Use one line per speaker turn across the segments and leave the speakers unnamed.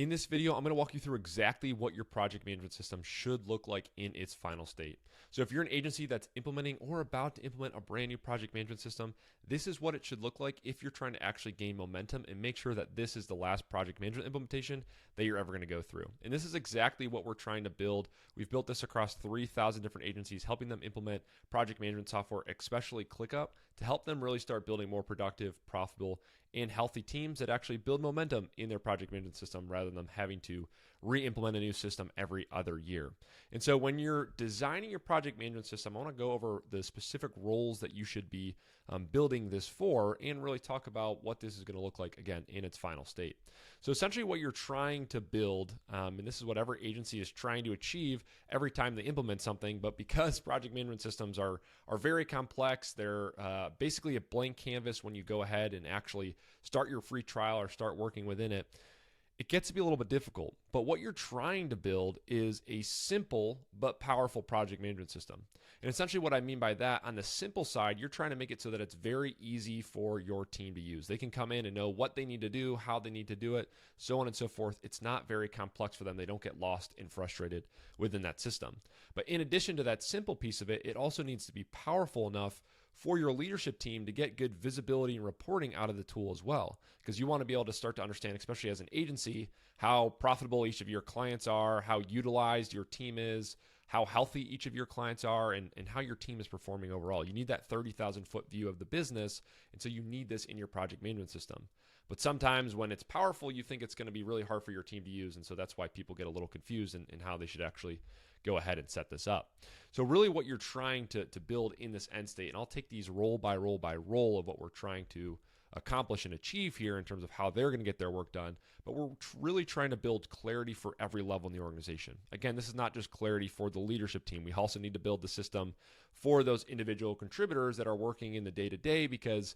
In this video, I'm going to walk you through exactly what your project management system should look like in its final state. So if you're an agency that's implementing or about to implement a brand new project management system, this is what it should look like if you're trying to actually gain momentum and make sure that this is the last project management implementation that you're ever going to go through. And this is exactly what we're trying to build. We've built this across 3,000 different agencies, helping them implement project management software, especially ClickUp, to help them really start building more productive, profitable, and healthy teams that actually build momentum in their project management system rather than them having to re-implement a new system every other year. And so when you're designing your project management system, I want to go over the specific roles that you should be building this for and really talk about what this is going to look like, again, in its final state. So essentially what you're trying to build, and this is what every agency is trying to achieve every time they implement something, but because project management systems are very complex, they're basically a blank canvas when you go ahead and actually start your free trial or start working within it. It gets to be a little bit difficult, but what you're trying to build is a simple but powerful project management system. And essentially what I mean by that, on the simple side, you're trying to make it so that it's very easy for your team to use. They can come in and know what they need to do, how they need to do it, so on and so forth. It's not very complex for them. They don't get lost and frustrated within that system. But in addition to that simple piece of it, it also needs to be powerful enough for your leadership team to get good visibility and reporting out of the tool as well. Because you want to be able to start to understand, especially as an agency, how profitable each of your clients are, how utilized your team is, how healthy each of your clients are, and how your team is performing overall. You need that 30,000 foot view of the business, and so you need this in your project management system. But sometimes when it's powerful, you think it's going to be really hard for your team to use, and so that's why people get a little confused in how they should actually go ahead and set this up. So really what you're trying to build in this end state, and I'll take these role by role by role of what we're trying to accomplish and achieve here in terms of how they're going to get their work done, but we're really trying to build clarity for every level in the organization. Again, this is not just clarity for the leadership team. We also need to build the system for those individual contributors that are working in the day-to-day, because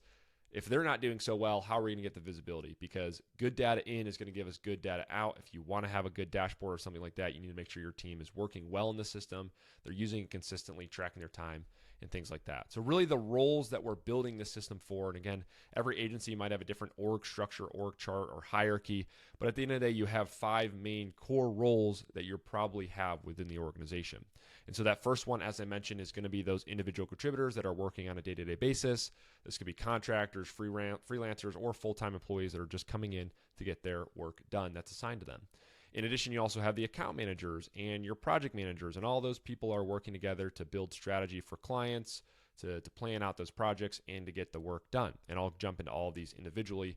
if they're not doing so well, how are we going to get the visibility? Because good data in is going to give us good data out. If you want to have a good dashboard or something like that, you need to make sure your team is working well in the system. They're using it consistently, tracking their time, and things like that. So really the roles that we're building this system for, and again, every agency might have a different org structure, org chart, or hierarchy, but at the end of the day, you have 5 main core roles that you probably have within the organization. And so that first one, as I mentioned, is going to be those individual contributors that are working on a day-to-day basis. This could be contractors, freelancers, or full-time employees that are just coming in to get their work done that's assigned to them. In addition, you also have the account managers and your project managers, and all those people are working together to build strategy for clients, to plan out those projects, and to get the work done. And I'll jump into all of these individually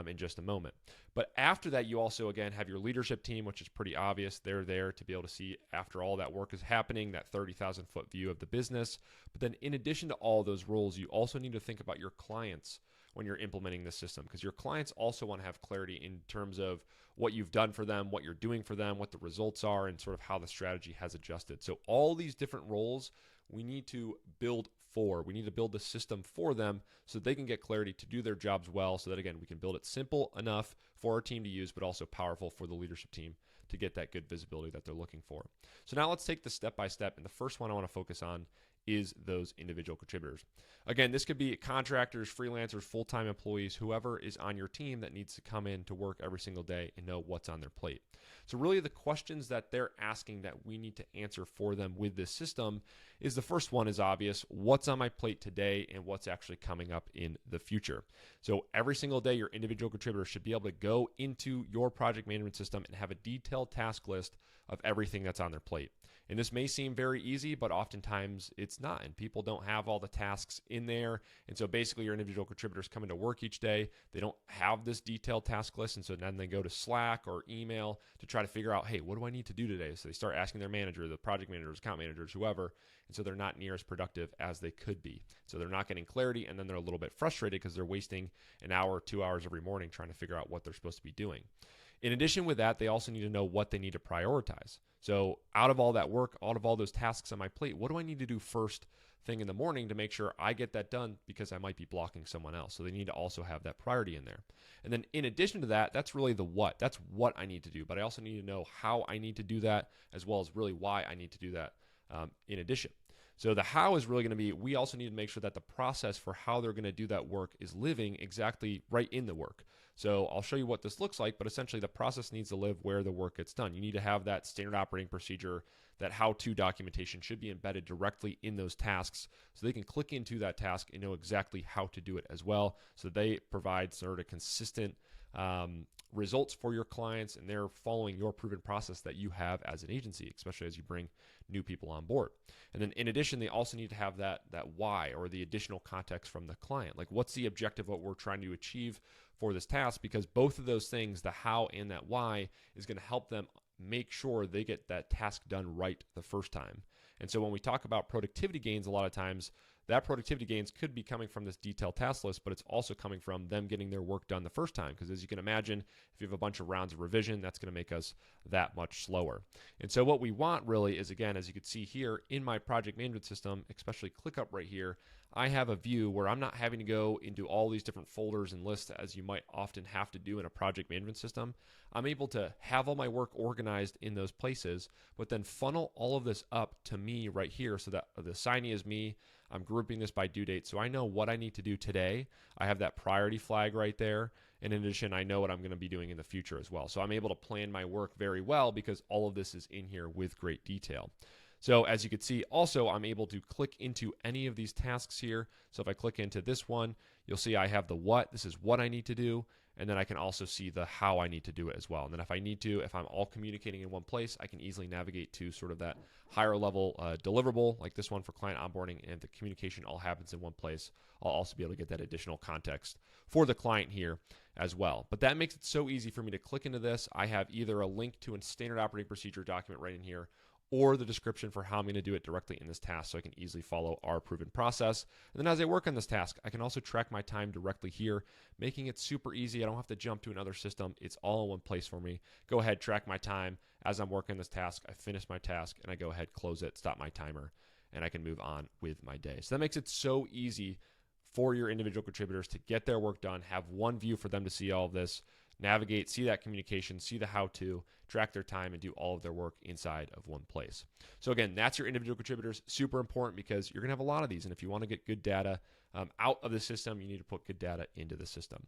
in just a moment. But after that, you also, again, have your leadership team, which is pretty obvious. They're there to be able to see after all that work is happening, that 30,000 foot view of the business. But then in addition to all those roles, you also need to think about your clients when you're implementing this system, because your clients also want to have clarity in terms of what you've done for them, what you're doing for them, what the results are, and sort of how the strategy has adjusted. So all these different roles we need to build for. We need to build the system for them so they can get clarity to do their jobs well, so that, again, we can build it simple enough for our team to use, but also powerful for the leadership team to get that good visibility that they're looking for. So now let's take this step by step. And the first one I want to focus on is those individual contributors. Again, this could be contractors, freelancers, full-time employees, whoever is on your team that needs to come in to work every single day and know what's on their plate. So really the questions that they're asking that we need to answer for them with this system is, the first one is obvious: what's on my plate today and what's actually coming up in the future. So every single day, your individual contributor should be able to go into your project management system and have a detailed task list of everything that's on their plate. And this may seem very easy, but oftentimes it's not, and people don't have all the tasks in there. And so basically your individual contributors come into work each day, they don't have this detailed task list, and so then they go to Slack or email to try to figure out, hey, what do I need to do today? So they start asking their manager, the project managers, account managers, whoever, and so they're not near as productive as they could be. So they're not getting clarity, and then they're a little bit frustrated because they're wasting an hour, 2 hours every morning trying to figure out what they're supposed to be doing. In addition with that, they also need to know what they need to prioritize. So out of all that work, out of all those tasks on my plate, what do I need to do first thing in the morning to make sure I get that done, because I might be blocking someone else? So they need to also have that priority in there. And then in addition to that, that's really the what. That's what I need to do. But I also need to know how I need to do that, as well as really why I need to do that in addition. So the how is really going to be, we also need to make sure that the process for how they're going to do that work is living exactly right in the work. So I'll show you what this looks like, but essentially the process needs to live where the work gets done. You need to have that standard operating procedure, that how-to documentation should be embedded directly in those tasks so they can click into that task and know exactly how to do it as well, so they provide sort of consistent results for your clients, and they're following your proven process that you have as an agency, especially as you bring new people on board. And then in addition, they also need to have that why, or the additional context from the client. Like, what's the objective, what we're trying to achieve for this task? Because both of those things, the how and that why, is going to help them make sure they get that task done right the first time. And so when we talk about productivity gains, a lot of times that productivity gains could be coming from this detailed task list, but it's also coming from them getting their work done the first time. Because as you can imagine, if you have a bunch of rounds of revision, that's going to make us that much slower. And so what we want really is, again, as you can see here in my project management system, especially ClickUp right here, I have a view where I'm not having to go into all these different folders and lists as you might often have to do in a project management system. I'm able to have all my work organized in those places, but then funnel all of this up to me right here so that the assignee is me. I'm grouping this by due date, so I know what I need to do today. I have that priority flag right there. And in addition, I know what I'm going to be doing in the future as well. So I'm able to plan my work very well because all of this is in here with great detail. So as you can see, also, I'm able to click into any of these tasks here. So if I click into this one, you'll see I have the what. This is what I need to do. And then I can also see the how I need to do it as well. And then if I need to, if I'm all communicating in one place, I can easily navigate to sort of that higher level deliverable, like this one for client onboarding, and if the communication all happens in one place, I'll also be able to get that additional context for the client here as well. But that makes it so easy for me to click into this. I have either a link to a standard operating procedure document right in here, or the description for how I'm going to do it directly in this task so I can easily follow our proven process. And then as I work on this task, I can also track my time directly here, making it super easy. I don't have to jump to another system. It's all in one place for me. Go ahead, track my time. As I'm working this task, I finish my task, and I go ahead, close it, stop my timer, and I can move on with my day. So that makes it so easy for your individual contributors to get their work done, have one view for them to see all of this, navigate, see that communication, see the how-to, track their time, and do all of their work inside of one place. So again, that's your individual contributors. Super important because you're going to have a lot of these. And if you want to get good data out of the system, you need to put good data into the system.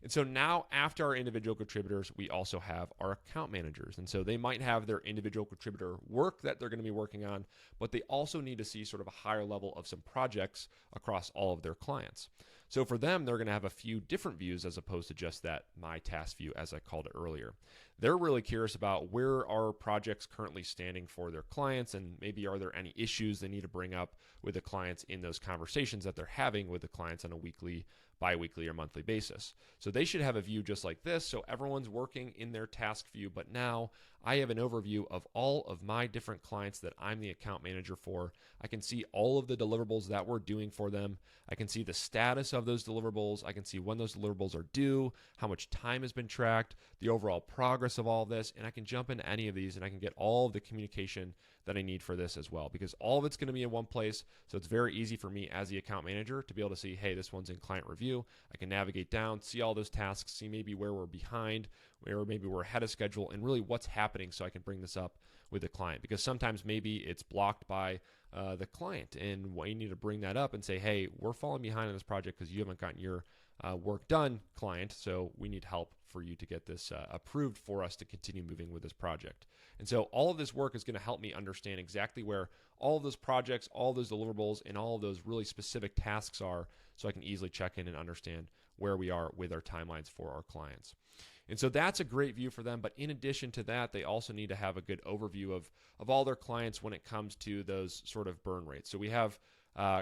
And so now after our individual contributors, we also have our account managers. And so they might have their individual contributor work that they're going to be working on, but they also need to see sort of a higher level of some projects across all of their clients. So for them, they're going to have a few different views as opposed to just that my task view, as I called it earlier. They're really curious about where are projects currently standing for their clients, and maybe are there any issues they need to bring up with the clients in those conversations that they're having with the clients on a weekly, bi-weekly, or monthly basis. So they should have a view just like this. So everyone's working in their task view, but now I have an overview of all of my different clients that I'm the account manager for. I can see all of the deliverables that we're doing for them. I can see the status of those deliverables. I can see when those deliverables are due, how much time has been tracked, the overall progress of all of this, and I can jump into any of these and I can get all of the communication that I need for this as well, because all of it's going to be in one place. So it's very easy for me as the account manager to be able to see, hey, this one's in client review. I can navigate down, see all those tasks, see maybe where we're behind, where maybe we're ahead of schedule, and really what's happening so I can bring this up with the client. Because sometimes maybe it's blocked by the client, and you need to bring that up and say, hey, we're falling behind on this project because you haven't gotten your work done, client, so we need help for you to get this approved for us to continue moving with this project. And so all of this work is going to help me understand exactly where all of those projects, all of those deliverables, and all of those really specific tasks are, so I can easily check in and understand where we are with our timelines for our clients. And so that's a great view for them. But in addition to that, they also need to have a good overview of all their clients when it comes to those sort of burn rates. So we have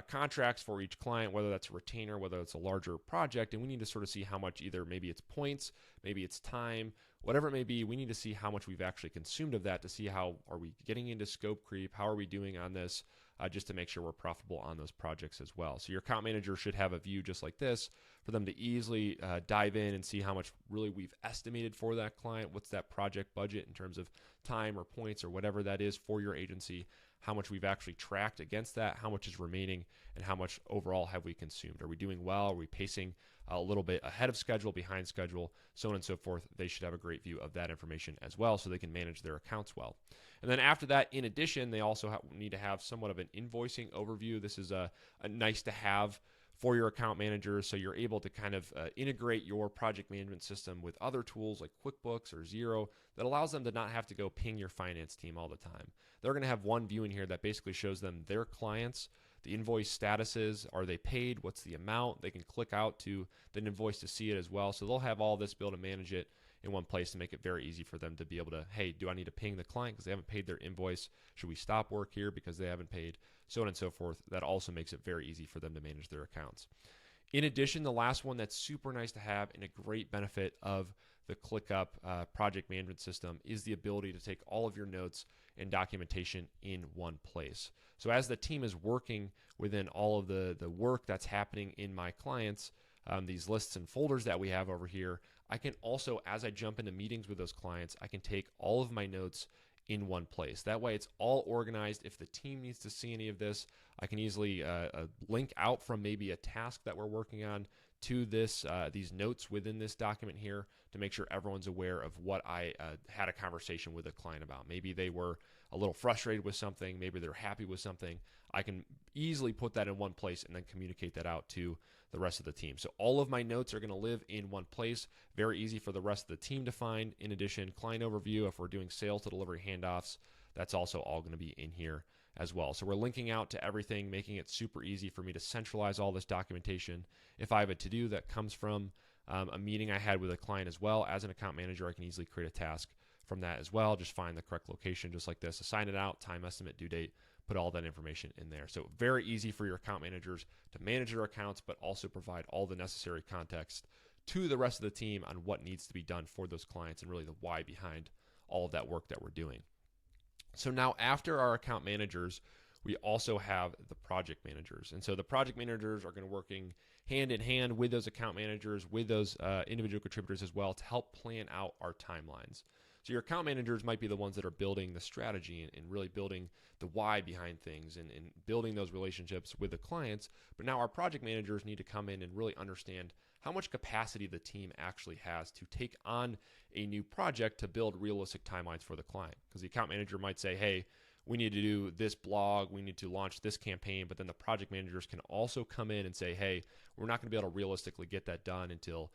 contracts for each client, whether that's a retainer, whether it's a larger project, and we need to sort of see how much, either maybe it's points, maybe it's time, whatever it may be. We need to see how much we've actually consumed of that to see how are we getting into scope creep, how are we doing on this, just to make sure we're profitable on those projects as well. So your account manager should have a view just like this for them to easily dive in and see how much really we've estimated for that client, what's that project budget in terms of time or points or whatever that is for your agency, how much we've actually tracked against that, how much is remaining, and how much overall have we consumed. Are we doing well? Are we pacing a little bit ahead of schedule, behind schedule, so on and so forth? They should have a great view of that information as well so they can manage their accounts well. And then after that, in addition, they also need to have somewhat of an invoicing overview. This is a nice to have for your account managers, so you're able to kind of integrate your project management system with other tools like QuickBooks or Xero that allows them to not have to go ping your finance team all the time. They're going to have one view in here that basically shows them their clients, the invoice statuses, are they paid, what's the amount. They can click out to the invoice to see it as well. So they'll have all this, be able to manage it in one place to make it very easy for them to be able to, hey, do I need to ping the client because they haven't paid their invoice? Should we stop work here because they haven't paid? So on and so forth. That also makes it very easy for them to manage their accounts. In addition, the last one that's super nice to have and a great benefit of the ClickUp project management system is the ability to take all of your notes and documentation in one place. So as the team is working within all of the work that's happening in my clients, these lists and folders that we have over here, I can also, as I jump into meetings with those clients, I can take all of my notes in one place. That way it's all organized. If the team needs to see any of this, I can easily link out from maybe a task that we're working on to this these notes within this document here to make sure everyone's aware of what I had a conversation with a client about. Maybe they were a little frustrated with something, maybe they're happy with something. I can easily put that in one place and then communicate that out to the rest of the team. So all of my notes are going to live in one place. Very easy for the rest of the team to find. In addition, client overview, if we're doing sales to delivery handoffs, that's also all going to be in here as well. So we're linking out to everything, making it super easy for me to centralize all this documentation. If I have a to-do that comes from a meeting I had with a client as well, as an account manager, I can easily create a task from that as well. Just find the correct location just like this, assign it out, time estimate, due date, put all that information in there. So very easy for your account managers to manage their accounts, but also provide all the necessary context to the rest of the team on what needs to be done for those clients and really the why behind all of that work that we're doing. So now after our account managers, we also have the project managers. And so the project managers are going to working hand in hand with those account managers, with those individual contributors as well to help plan out our timelines. So your account managers might be the ones that are building the strategy and really building the why behind things and building those relationships with the clients. But now our project managers need to come in and really understand how much capacity the team actually has to take on a new project to build realistic timelines for the client. Because the account manager might say, hey, we need to do this blog, we need to launch this campaign, but then the project managers can also come in and say, hey, we're not going to be able to realistically get that done until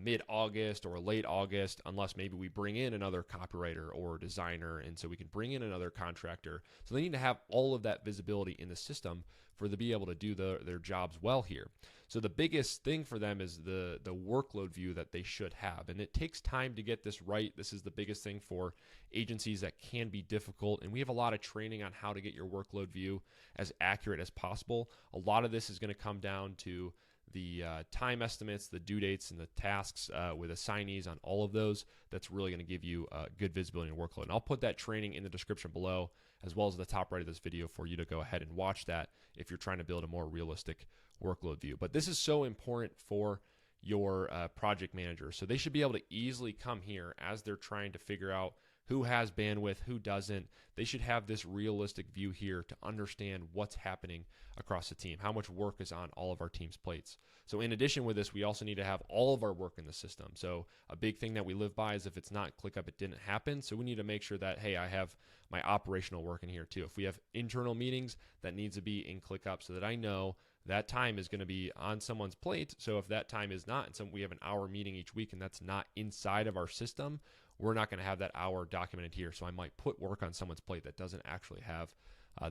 mid-August or late August, unless maybe we bring in another copywriter or designer, and so we can bring in another contractor. So they need to have all of that visibility in the system for them to be able to do their jobs well here. So the biggest thing for them is the workload view that they should have. And it takes time to get this right. This is the biggest thing for agencies that can be difficult. And we have a lot of training on how to get your workload view as accurate as possible. A lot of this is going to come down to the time estimates, the due dates, and the tasks with assignees on all of those. That's really going to give you good visibility and workload. And I'll put that training in the description below, as well as the top right of this video for you to go ahead and watch that if you're trying to build a more realistic workload view. But this is so important for your project manager. So they should be able to easily come here as they're trying to figure out who has bandwidth, who doesn't. They should have this realistic view here to understand what's happening across the team, how much work is on all of our team's plates. So in addition with this, we also need to have all of our work in the system. So a big thing that we live by is if it's not ClickUp, it didn't happen. So we need to make sure that, hey, I have my operational work in here too. If we have internal meetings, that needs to be in ClickUp so that I know that time is going to be on someone's plate. So if that time is not, and we have an hour meeting each week and that's not inside of our system, we're not going to have that hour documented here. So I might put work on someone's plate that doesn't actually have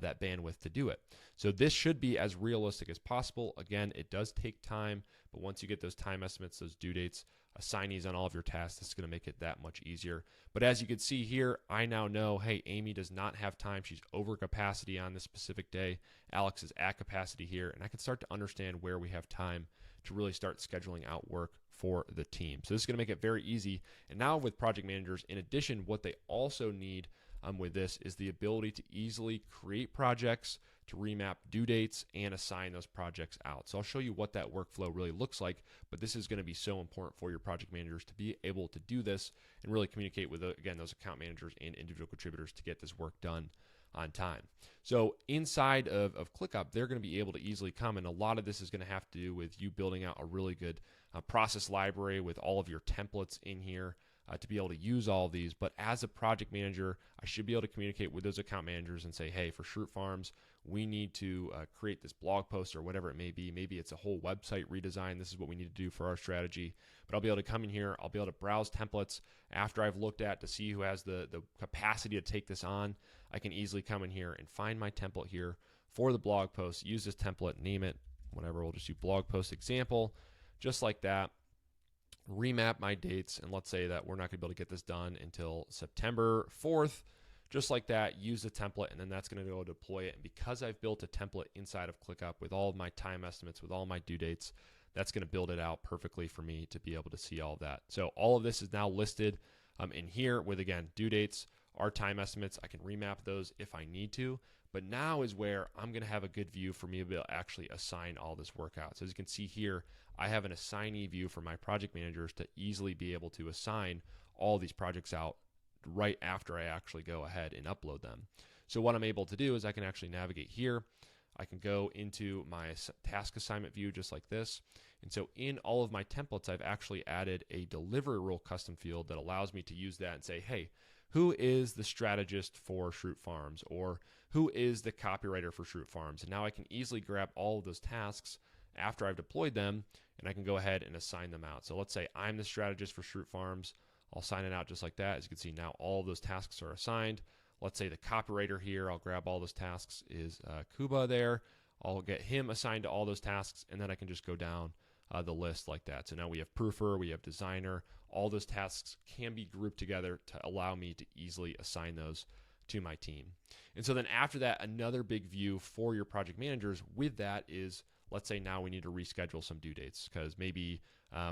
that bandwidth to do it. So this should be as realistic as possible. Again, it does take time, but once you get those time estimates, those due dates, assignees on all of your tasks, it's going to make it that much easier. But as you can see here, I now know, hey, Amy does not have time. She's over capacity on this specific day. Alex is at capacity here, and I can start to understand where we have time to really start scheduling out work for the team. So this is going to make it very easy. And now with project managers, in addition, what they also need with this is the ability to easily create projects, to remap due dates, and assign those projects out. So I'll show you what that workflow really looks like, but this is going to be so important for your project managers to be able to do this and really communicate with, again, those account managers and individual contributors to get this work done on time. So inside of ClickUp, they're going to be able to easily come, and a lot of this is going to have to do with you building out a really good process library with all of your templates in here. to be able to use all of these. But as a project manager, I should be able to communicate with those account managers and say, hey, for Schrute Farms, we need to create this blog post or whatever it may be. Maybe it's a whole website redesign. This is what we need to do for our strategy. But I'll be able to come in here. I'll be able to browse templates after I've looked at to see who has the capacity to take this on. I can easily come in here and find my template here for the blog post, use this template, name it, whatever. We'll just do blog post example, just like that. Remap my dates, and let's say that we're not going to be able to get this done until September 4th. Just like that, use the template, and then that's going to go deploy it. And because I've built a template inside of ClickUp with all of my time estimates, with all my due dates, that's going to build it out perfectly for me to be able to see all of that. So all of this is now listed in here with, again, due dates, our time estimates. I can remap those if I need to. But now is where I'm going to have a good view for me to be able to actually assign all this work out. So as you can see here, I have an assignee view for my project managers to easily be able to assign all these projects out right after I actually go ahead and upload them. So what I'm able to do is I can actually navigate here. I can go into my task assignment view just like this. And so in all of my templates, I've actually added a delivery role custom field that allows me to use that and say, hey, who is the strategist for Schrute Farms, or who is the copywriter for Schrute Farms? And now I can easily grab all of those tasks after I've deployed them, and I can go ahead and assign them out. So let's say I'm the strategist for Schrute Farms. I'll sign it out just like that. As you can see, now all of those tasks are assigned. Let's say the copywriter here, I'll grab all those tasks, is Kuba there. I'll get him assigned to all those tasks, and then I can just go down the list like that. So now we have proofer, we have designer. All those tasks can be grouped together to allow me to easily assign those to my team. And so then after that, another big view for your project managers with that is, let's say now we need to reschedule some due dates because maybe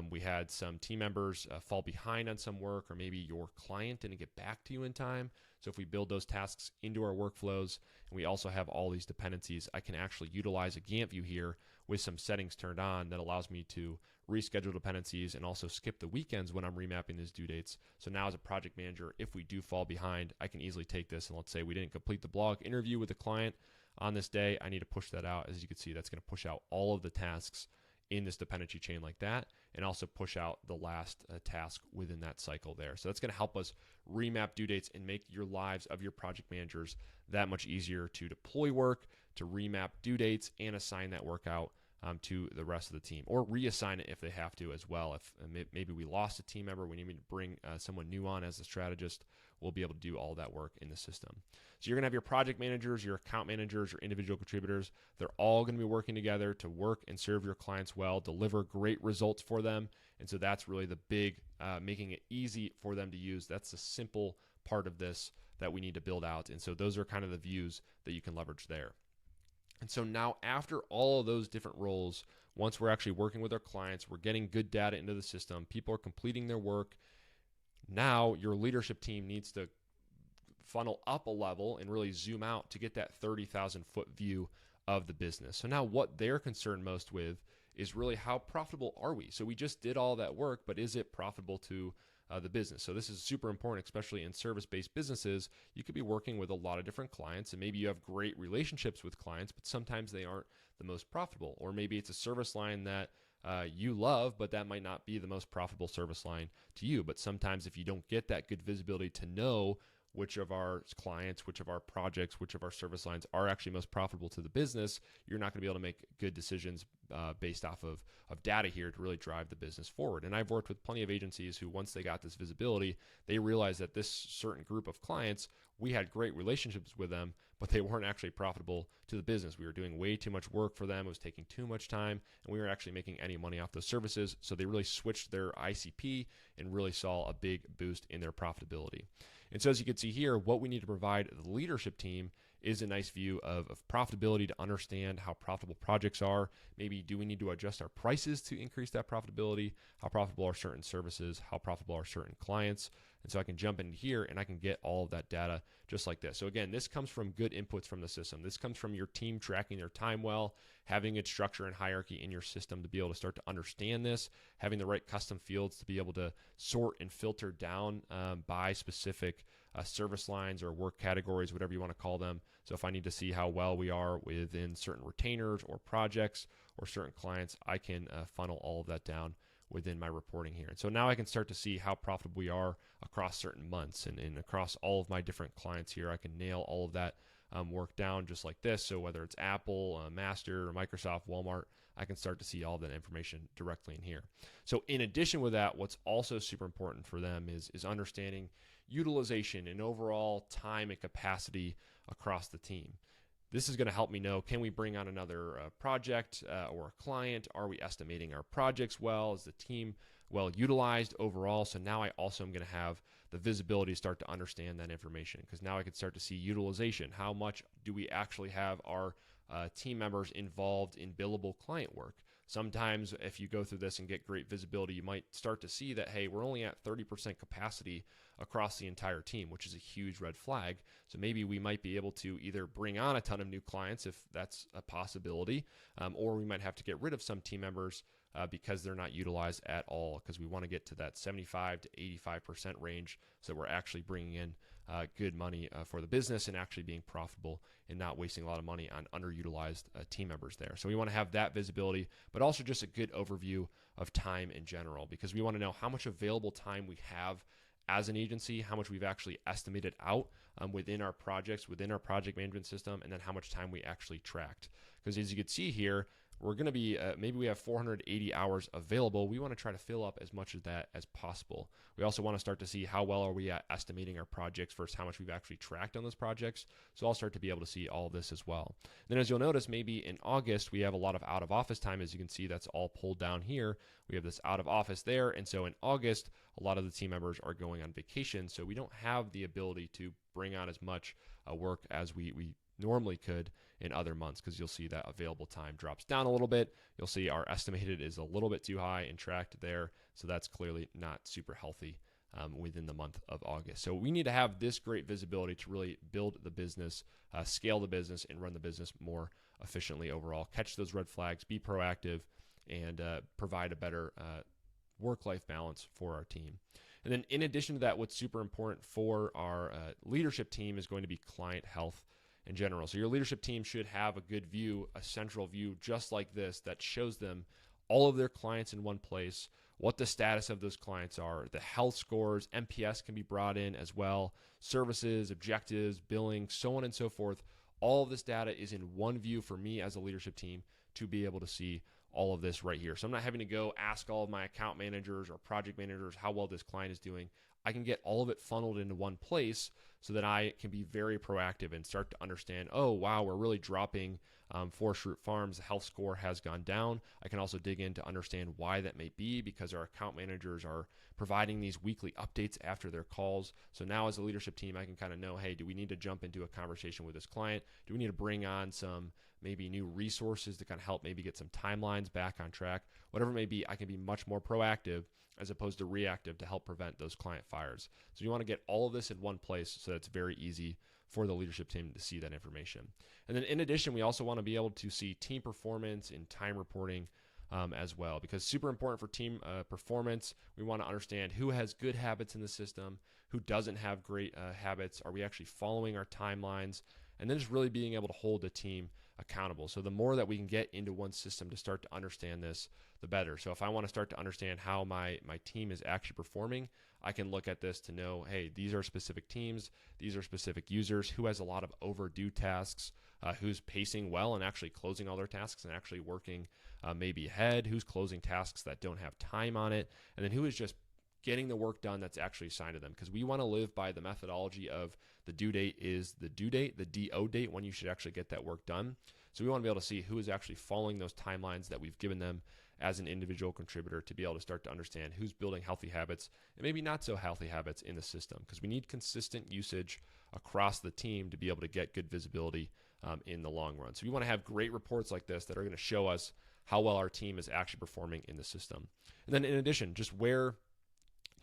we had some team members fall behind on some work, or maybe your client didn't get back to you in time. So if we build those tasks into our workflows, and we also have all these dependencies, I can actually utilize a Gantt view here with some settings turned on that allows me to reschedule dependencies and also skip the weekends when I'm remapping these due dates. So now as a project manager, if we do fall behind, I can easily take this, and let's say we didn't complete the blog interview with the client on this day, I need to push that out. As you can see, that's going to push out all of the tasks in this dependency chain like that, and also push out the last task within that cycle there. So that's going to help us remap due dates and make your lives of your project managers that much easier to deploy work, to remap due dates, and assign that work out to the rest of the team, or reassign it if they have to as well. If maybe we lost a team member, we need to bring someone new on as the strategist, we'll be able to do all that work in the system. So you're going to have your project managers, your account managers, your individual contributors. They're all going to be working together to work and serve your clients well, deliver great results for them. And so that's really the big, making it easy for them to use. That's the simple part of this that we need to build out. And so those are kind of the views that you can leverage there. And so now after all of those different roles, once we're actually working with our clients, we're getting good data into the system, people are completing their work. Now your leadership team needs to funnel up a level and really zoom out to get that 30,000 foot view of the business. So now what they're concerned most with is really how profitable are we? So we just did all that work, but is it profitable to the business? So this is super important, especially in service-based businesses. You could be working with a lot of different clients, and maybe you have great relationships with clients, but sometimes they aren't the most profitable. Or maybe it's a service line that you love, but that might not be the most profitable service line to you. But sometimes if you don't get that good visibility to know which of our clients, which of our projects, which of our service lines are actually most profitable to the business, you're not going to be able to make good decisions based off of data here to really drive the business forward. And I've worked with plenty of agencies who, once they got this visibility, they realized that this certain group of clients, we had great relationships with them, but they weren't actually profitable to the business. We were doing way too much work for them. It was taking too much time, and we weren't actually making any money off those services. So they really switched their ICP and really saw a big boost in their profitability. And so as you can see here, what we need to provide the leadership team is a nice view of profitability to understand how profitable projects are. Maybe do we need to adjust our prices to increase that profitability? How profitable are certain services? How profitable are certain clients? And so I can jump in here and I can get all of that data just like this. So again, this comes from good inputs from the system. This comes from your team tracking their time well, having its structure and hierarchy in your system to be able to start to understand this, having the right custom fields to be able to sort and filter down by specific service lines or work categories, whatever you want to call them. So if I need to see how well we are within certain retainers or projects or certain clients, I can funnel all of that down within my reporting here. And so now I can start to see how profitable we are across certain months and across all of my different clients here. I can nail all of that work down just like this. So whether it's Apple, Master, Microsoft, Walmart, I can start to see all that information directly in here. So in addition with that, what's also super important for them is understanding utilization and overall time and capacity across the team. This is going to help me know, can we bring on another project or a client? Are we estimating our projects well? Is the team well utilized overall? So now I also am going to have the visibility to start to understand that information, because now I can start to see utilization. How much do we actually have our team members involved in billable client work? Sometimes if you go through this and get great visibility, you might start to see that, hey, we're only at 30% capacity across the entire team, which is a huge red flag. So maybe we might be able to either bring on a ton of new clients if that's a possibility, or we might have to get rid of some team members because they're not utilized at all, because we want to get to that 75 to 85% range so we're actually bringing in good money for the business and actually being profitable and not wasting a lot of money on underutilized team members there. So we want to have that visibility, but also just a good overview of time in general, because we want to know how much available time we have as an agency, how much we've actually estimated out within our projects, within our project management system, and then how much time we actually tracked. Because as you can see here, we're going to be, maybe we have 480 hours available. We want to try to fill up as much of that as possible. We also want to start to see how well are we at estimating our projects versus how much we've actually tracked on those projects. So I'll start to be able to see all of this as well. Then as you'll notice, maybe in August, we have a lot of out of office time. As you can see, that's all pulled down here. We have this out of office there. And so in August, a lot of the team members are going on vacation. So we don't have the ability to bring on as much work as we normally could in other months, because you'll see that available time drops down a little bit. You'll see our estimated is a little bit too high and tracked there. So that's clearly not super healthy within the month of August. So we need to have this great visibility to really build the business, scale the business, and run the business more efficiently overall. Catch those red flags, be proactive, and provide a better work-life balance for our team. And then in addition to that, what's super important for our leadership team is going to be client health in general. So your leadership team should have a good view, a central view just like this, that shows them all of their clients in one place, what the status of those clients are, the health scores, NPS can be brought in as well, services, objectives, billing, so on and so forth. All of this data is in one view for me as a leadership team to be able to see all of this right here. So I'm not having to go ask all of my account managers or project managers how well this client is doing. I can get all of it funneled into one place so that I can be very proactive and start to understand, oh, wow, we're really dropping Forest Root Farms. The health score has gone down. I can also dig in to understand why that may be, because our account managers are providing these weekly updates after their calls. So now as a leadership team, I can kind of know, hey, do we need to jump into a conversation with this client? Do we need to bring on some maybe new resources to kind of help maybe get some timelines back on track? Whatever it may be, I can be much more proactive as opposed to reactive to help prevent those client fires. So you want to get all of this in one place so that it's very easy for the leadership team to see that information. And then in addition, we also want to be able to see team performance and time reporting as well, because super important for team performance. We want to understand who has good habits in the system, who doesn't have great habits. Are we actually following our timelines? And then just really being able to hold the team accountable. So the more that we can get into one system to start to understand this, the better. So if I want to start to understand how my team is actually performing, I can look at this to know, hey, these are specific teams, these are specific users, who has a lot of overdue tasks, who's pacing well and actually closing all their tasks and actually working maybe ahead, who's closing tasks that don't have time on it, and then who is just getting the work done that's actually assigned to them. Because we want to live by the methodology of the due date is the due date, the DO date, when you should actually get that work done. So we want to be able to see who is actually following those timelines that we've given them as an individual contributor, to be able to start to understand who's building healthy habits and maybe not so healthy habits in the system, because we need consistent usage across the team to be able to get good visibility in the long run. So we want to have great reports like this that are going to show us how well our team is actually performing in the system. And then in addition, just where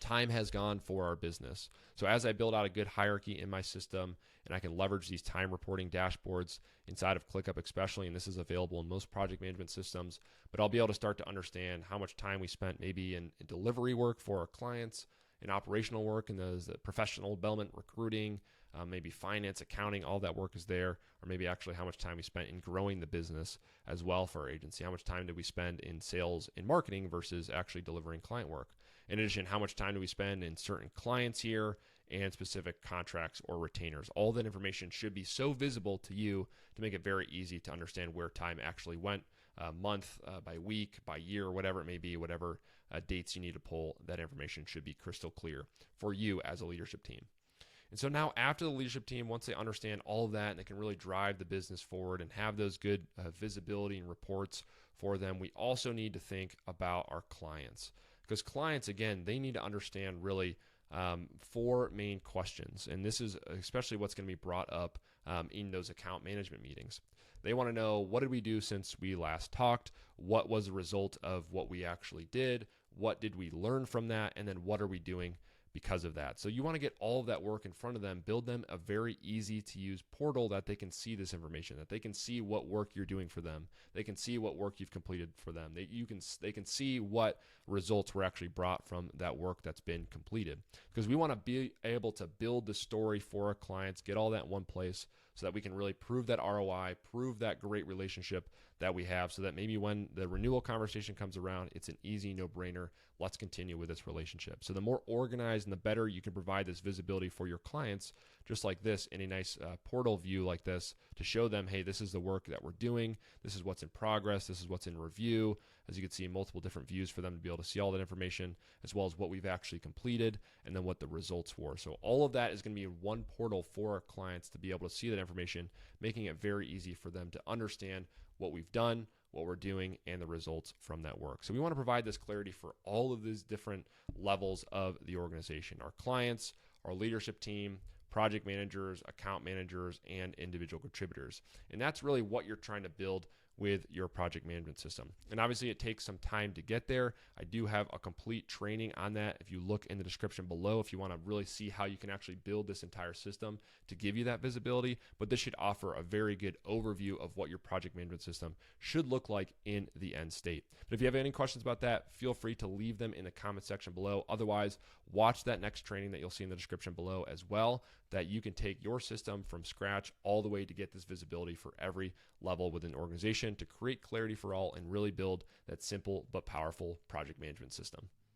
time has gone for our business. So as I build out a good hierarchy in my system, and I can leverage these time reporting dashboards inside of ClickUp especially, and this is available in most project management systems, but I'll be able to start to understand how much time we spent maybe in delivery work for our clients, in operational work and the professional development, recruiting, maybe finance, accounting, all that work is there, or maybe actually how much time we spent in growing the business as well for our agency. How much time did we spend in sales and marketing versus actually delivering client work? In addition, how much time do we spend in certain clients here and specific contracts or retainers? All that information should be so visible to you to make it very easy to understand where time actually went, month, by week, by year, whatever it may be, whatever dates you need to pull, that information should be crystal clear for you as a leadership team. And so now after the leadership team, once they understand all of that and they can really drive the business forward and have those good visibility and reports for them, we also need to think about our clients. Because clients, again, they need to understand really four main questions. And this is especially what's going to be brought up in those account management meetings. They want to know, what did we do since we last talked? What was the result of what we actually did? What did we learn from that? And then what are we doing because of that? So you want to get all of that work in front of them, build them a very easy to use portal that they can see this information, that they can see what work you're doing for them. They can see what work you've completed for them. They can see what results were actually brought from that work that's been completed. Because we want to be able to build the story for our clients, get all that in one place so that we can really prove that ROI, prove that great relationship that we have, so that maybe when the renewal conversation comes around, it's an easy no-brainer. Let's continue with this relationship. So the more organized and the better you can provide this visibility for your clients, just like this, in a nice portal view like this, to show them, hey, this is the work that we're doing. This is what's in progress. This is what's in review. As you can see, multiple different views for them to be able to see all that information, as well as what we've actually completed and then what the results were. So all of that is going to be in one portal for our clients to be able to see that information, making it very easy for them to understand what we've done, what we're doing, and the results from that work. So we want to provide this clarity for all of these different levels of the organization: our clients, our leadership team, project managers, account managers, and individual contributors. And that's really what you're trying to build with your project management system. And obviously it takes some time to get there. I do have a complete training on that. If you look in the description below, if you want to really see how you can actually build this entire system to give you that visibility, but this should offer a very good overview of what your project management system should look like in the end state. But if you have any questions about that, feel free to leave them in the comment section below. Otherwise, watch that next training that you'll see in the description below as well, that you can take your system from scratch all the way to get this visibility for every level within an organization to create clarity for all and really build that simple but powerful project management system.